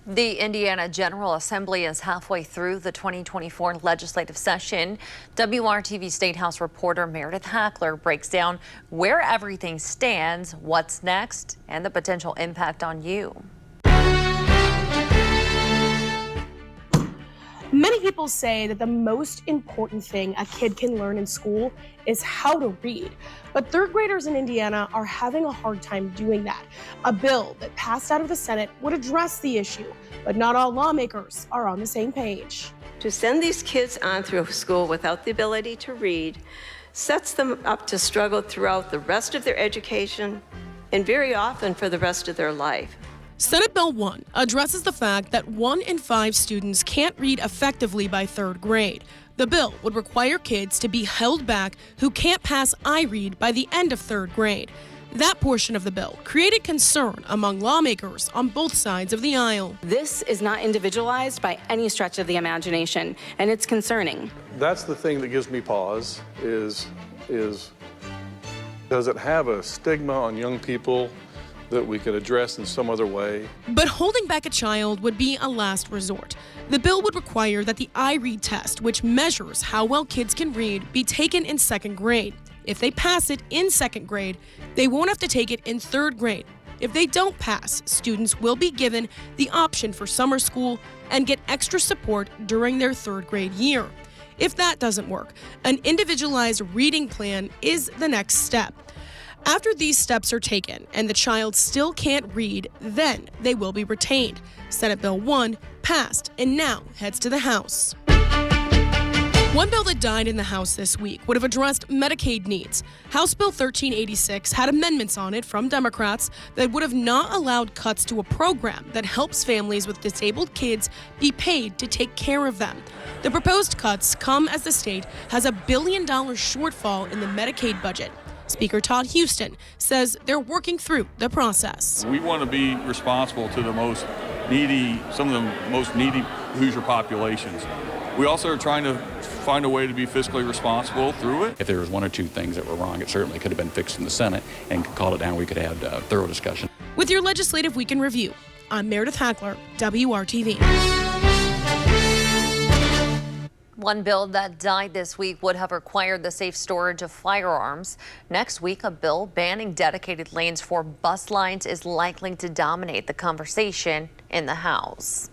The Indiana General Assembly is halfway through the 2024 legislative session. WRTV State House reporter Meredith Hackler breaks down where everything stands, what's next, and the potential impact on you. Many people say that the most important thing a kid can learn in school is how to read. But third graders in Indiana are having a hard time doing that. A bill that passed out of the Senate would address the issue, but not all lawmakers are on the same page. To send these kids on through school without the ability to read sets them up to struggle throughout the rest of their education and very often for the rest of their life. Senate Bill 1 addresses the fact that 1 in 5 students can't read effectively by third grade. The bill would require kids to be held back who can't pass iRead by the end of third grade. That portion of the bill created concern among lawmakers on both sides of the aisle. This is not individualized by any stretch of the imagination, and it's concerning. That's the thing that gives me pause is does it have a stigma on young people that we could address in some other way? But holding back a child would be a last resort. The bill would require that the iRead test, which measures how well kids can read, be taken in second grade. If they pass it in second grade, they won't have to take it in third grade. If they don't pass, students will be given the option for summer school and get extra support during their third grade year. If that doesn't work, an individualized reading plan is the next step. After these steps are taken and the child still can't read, then they will be retained. Senate Bill 1 passed and now heads to the House. One bill that died in the House this week would have addressed Medicaid needs. House Bill 1386 had amendments on it from Democrats that would have not allowed cuts to a program that helps families with disabled kids be paid to take care of them. The proposed cuts come as the state has a $1 billion shortfall in the Medicaid budget. Speaker Todd Houston says they're working through the process. We want to be responsible to the most needy, some of the most needy Hoosier populations. We also are trying to find a way to be fiscally responsible through it. If there was one or two things that were wrong, it certainly could have been fixed in the Senate and called it down. We could have had a thorough discussion. With your Legislative Week in Review, I'm Meredith Hackler, WRTV. One bill that died this week would have required the safe storage of firearms. Next week, a bill banning dedicated lanes for bus lines is likely to dominate the conversation in the House.